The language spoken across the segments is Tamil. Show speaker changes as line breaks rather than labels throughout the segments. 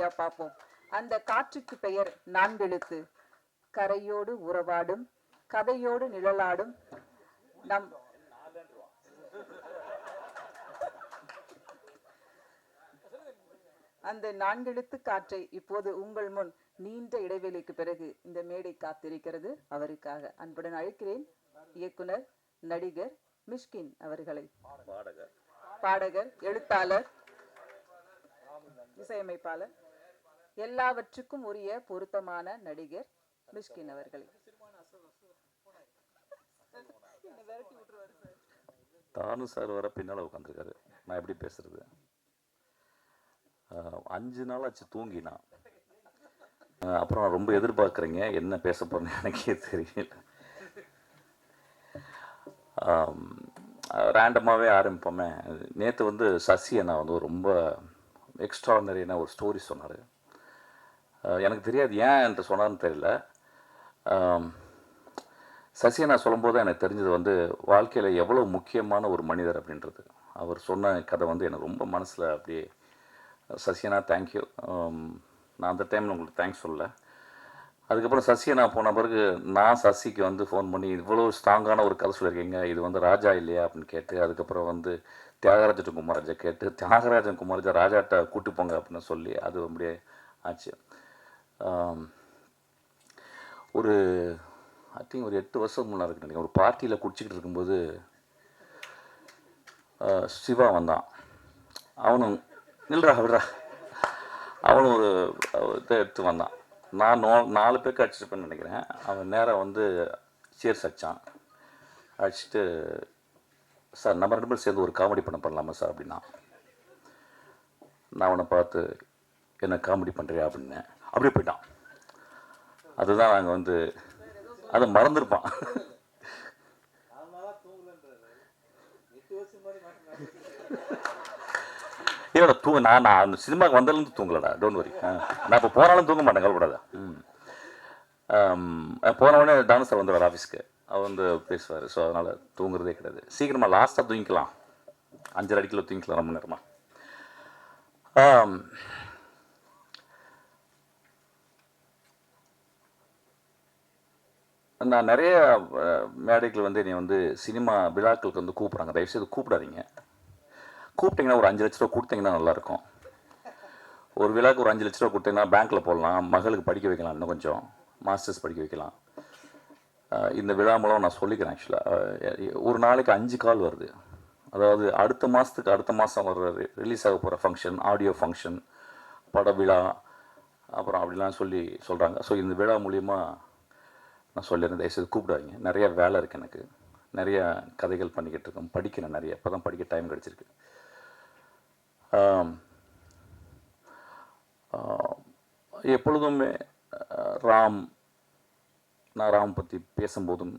ஐயா பார்ப்போம். அந்த காற்றுக்கு பெயர் நான்கெழுத்து. கரையோடு உறவாடும், கதையோடு நிழலாடும் நம் அந்த நான்கெழுத்து காற்றை இப்போது உங்கள் முன் நீண்ட இடைவெளிக்கு பிறகு இந்த மேடை காத்திருக்கிறது. அவருக்காக அன்புடன் அழைக்கிறேன் இயக்குனர், நடிகர் மிஷ்கின் அவர்களை. பாடகர், எழுத்தாளர், இசையமைப்பாளர், எல்லாவற்றுக்கும் உரிய பொருத்தமான நடிகர் மிஷ்கின் அவர்களை.
தானு சார் வர பின்னால் உட்காந்துருக்காரு. நான் எப்படி பேசுறது? 5 நாள் ஆச்சு தூங்கினா. அப்புறம் ரொம்ப எதிர்பார்க்குறீங்க, என்ன பேச போறேன்னு எனக்கே தெரியல. ரேண்டமாகவே ஆரம்பிப்போமே. நேற்று வந்து சசி அண்ணா வந்து ரொம்ப எக்ஸ்ட்ரானரியான ஒரு ஸ்டோரி சொன்னார். எனக்கு தெரியாது ஏன் என்று சொன்னார்னு தெரியல. சசி அண்ணா சொல்லும்போது எனக்கு தெரிஞ்சது வந்து வாழ்க்கையில் எவ்வளோ முக்கியமான ஒரு மனிதர் அப்படின்றது. அவர் சொன்ன கதை வந்து எனக்கு ரொம்ப மனசில் அப்படியே, சசியனா தேங்க்யூ. நான் அந்த டைமில் உங்களுக்கு தேங்க்ஸ் சொல்லல. அதுக்கப்புறம் சசியனா போன பிறகு நான் சசிக்கு வந்து ஃபோன் பண்ணி இவ்வளோ ஸ்ட்ராங்கான ஒரு கதை சொல்லியிருக்கீங்க, இது வந்து ராஜா இல்லையா அப்படின்னு கேட்டு, அதுக்கப்புறம் வந்து தியாகராஜன் குமாரஜா கேட்டு, தியாகராஜன் குமாரஜா ராஜாட்ட கூட்டி போங்க அப்படின்னு சொல்லி அது அப்படியே ஆச்சு. ஒரு ஐ திங்க் ஒரு 8 வருஷம் முன்னாடி இருக்கு நினைக்கிறேன். ஒரு பார்ட்டியில் குடிச்சிக்கிட்டு இருக்கும்போது சிவா வந்தான். அவனும் நில்றா விடுறா, அவனும் ஒரு இதை எடுத்து வந்தான். நான் 4 பேருக்கு அடிச்சிருப்பேன்னு நினைக்கிறேன். அவன் நேராக வந்து சேர்ஸ் அடித்தான். அடிச்சுட்டு, சார் நம்ம 2 பேரும் சேர்ந்து ஒரு காமெடி பண்ணலாமா சார் அப்படின்னா. நான் அவனை பார்த்து என்ன காமெடி பண்ணுறியா அப்படின்னேன். அப்படியே போயிட்டான். அதுதான் நாங்கள் வந்து அதை மறந்துருப்பான். இல்லைடா நான் அந்த சினிமாவுக்கு வந்ததுலேருந்து தூங்கலடா, டோன்ட் வரி. நான் இப்போ போனாலும் தூங்க மாட்டேன், கவலைப்படாத. போனவுடனே டான்ஸ் சார் வந்துடுவார் ஆஃபீஸ்க்கு. அவர் வந்து பேசுவார். ஸோ அதனால் தூங்குறதே கிடையாது. சீக்கிரமாக லாஸ்ட்டாக தூங்கிக்கலாம், 5:30 அடிக்கல தூங்கிக்கலாம் ரொம்ப நேரமாக. நான் நிறைய மேடைகள் வந்து என்னை வந்து சினிமா விழாக்களுக்கு வந்து கூப்பிட்றாங்க. தயவுசெய்து கூப்பிடாதீங்க. கூப்பிட்டிங்கன்னா ஒரு 5 லட்ச ரூபா கொடுத்தீங்கன்னா நல்லாயிருக்கும். ஒரு விழாவுக்கு ஒரு 5 லட்ச ரூபா கொடுத்தீங்கன்னா பேங்க்கில் போடலாம், மகளுக்கு படிக்க வைக்கலாம், இன்னும் கொஞ்சம் மாஸ்டர்ஸ் படிக்க வைக்கலாம். இந்த விழா மூலம் நான் சொல்லிக்கிறேன். ஆக்சுவலாக ஒரு நாளைக்கு 5 கால் வருது. அதாவது அடுத்த மாதம் வர்ற ரிலீஸ் ஆக போகிற ஃபங்க்ஷன், ஆடியோ ஃபங்க்ஷன், பட விழா, அப்புறம் அப்படிலாம் சொல்கிறாங்க. ஸோ இந்த விழா மூலிமா நான் சொல்லியிருந்தேன், தயவுசெய்து கூப்பிடாதீங்க. நிறைய வேலை இருக்குது எனக்கு, நிறைய கதைகள் பண்ணிக்கிட்டு இருக்கேன், படிக்கிறேன் நிறைய. இப்போ தான் படிக்க டைம் கிடச்சிருக்கு. எப்பொழுதுமே நான் ராம் பற்றி பேசும்போதும்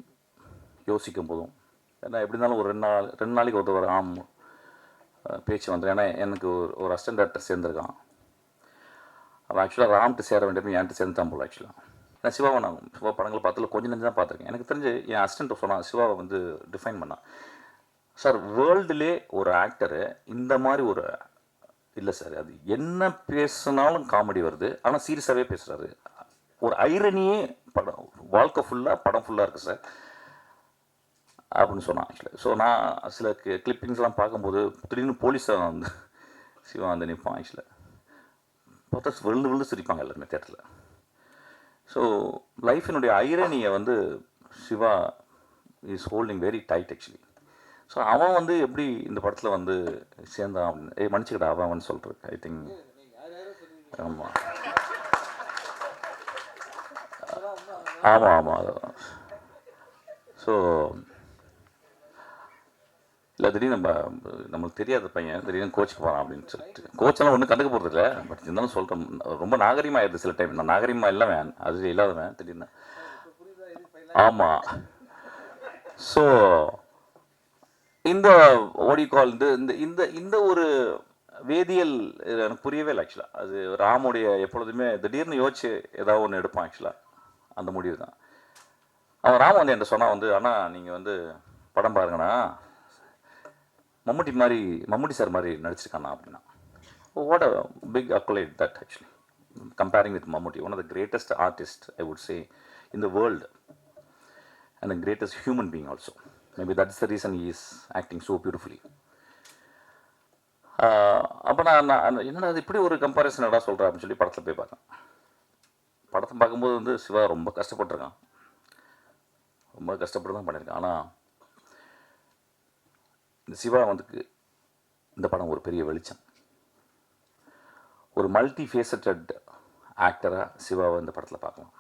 யோசிக்கும் போதும், ஏன்னா எப்படி இருந்தாலும் ஒரு 2 நாளைக்கு ஒரு ராம் பேச்சு வந்துடும். ஏன்னா எனக்கு ஒரு அசிஸ்டன்ட் டேரக்டர் சேர்ந்துருக்கான். அவன் ஆக்சுவலாக ராம்கிட்ட சேர வேண்டியது என்கிட்ட சேர்ந்து தான் போல. ஆக்சுவலாக நான் சிவா படங்கள் பார்த்ததில் கொஞ்சம் நெஞ்சு தான் பார்த்துருக்கேன். எனக்கு தெரிஞ்சு என் அசிஸ்டன்ட் சொன்னான், சிவாவை வந்து டிஃபைன் பண்ணான். சார் வேர்ல்டுலே ஒரு ஆக்டரு இந்த மாதிரி ஒரு இல்லை சார், அது என்ன பேசுனாலும் காமெடி வருது, ஆனால் சீரியஸாகவே பேசுகிறாரு, ஒரு ஐரனியே படம் வாழ்க்கை ஃபுல்லாக படம் ஃபுல்லாக இருக்குது சார் அப்படின்னு சொன்னான். ஆக்சுவலாக ஸோ நான் சில கிளிப்பிங்ஸ்லாம் பார்க்கும்போது திடீர்னு போலீஸாக வந்து சிவா வந்து நிற்பான். ஆக்சுவலாக பார்த்தா விழுந்து சிரிப்பாங்க எல்லாருமே தேட்டரில். ஸோ லைஃபினுடைய ஐரனியை வந்து Siva is holding very tight actually. So அவன் வந்து எப்படி இந்த படத்தில் வந்து சேர்ந்தான் அப்படின்னு மன்னிச்சுக்கிட்ட அவன் சொல்கிறேன். ஐ திங்க் ஆமாம் ஆமாம் ஆமாம் அதான். ஸோ இல்லை திடீர்னு நம்மளுக்கு தெரியாத பையன் திடீர்னு கோச்சுக்கு போகிறான் அப்படின்னு சொல்லிட்டு, கோச்செல்லாம் ஒன்றும் கண்டுக்க போகிறது இல்லை. பட் இருந்தாலும் சொல்கிறேன், ரொம்ப நாகரிகமாக ஆயிடுது சில டைம். நான் நாகரிகமாக இல்லைவன், அது இல்லாதவன் திடீர்னு. ஆமாம். ஸோ இந்த ஓடிகால் இந்த ஒரு வேதியியல் எனக்கு புரியவே இல்லை. ஆக்சுவலாக அது ராமுடைய எப்பொழுதுமே திடீர்னு யோசிச்சு ஏதாவது ஒன்று எடுப்பான். ஆக்சுவலாக அந்த முடிவு தான். அவன் ராம் வந்து என்கிட்ட சொன்னால் வந்து, ஆனால் நீங்கள் வந்து படம் பாருங்கண்ணா, மம்முட்டி சார் மாதிரி நடிச்சிருக்காண்ணா அப்படின்னா. What a pick accurate that actually. comparing with Mammootty, one of the greatest artists, I would say, in the world, and the greatest human being also. Maybe that's the reason he is acting so beautifully. அப்போ நான் என்னடா அது இப்படி ஒரு கம்பேரிசன் என்னடா சொல்கிறேன் அப்படின்னு சொல்லி படத்தில் போய் பார்த்தேன். படத்தை பார்க்கும்போது வந்து சிவா ரொம்ப கஷ்டப்பட்டிருக்கான், ரொம்ப கஷ்டப்பட்டு தான் பண்ணியிருக்கான். ஆனால் இந்த சிவா வந்து இந்த படம் ஒரு பெரிய வெளிச்சம். ஒரு மல்டி ஃபேசட்டட் ஆக்டராக சிவாவை இந்த படத்தில் பார்க்கலாம்.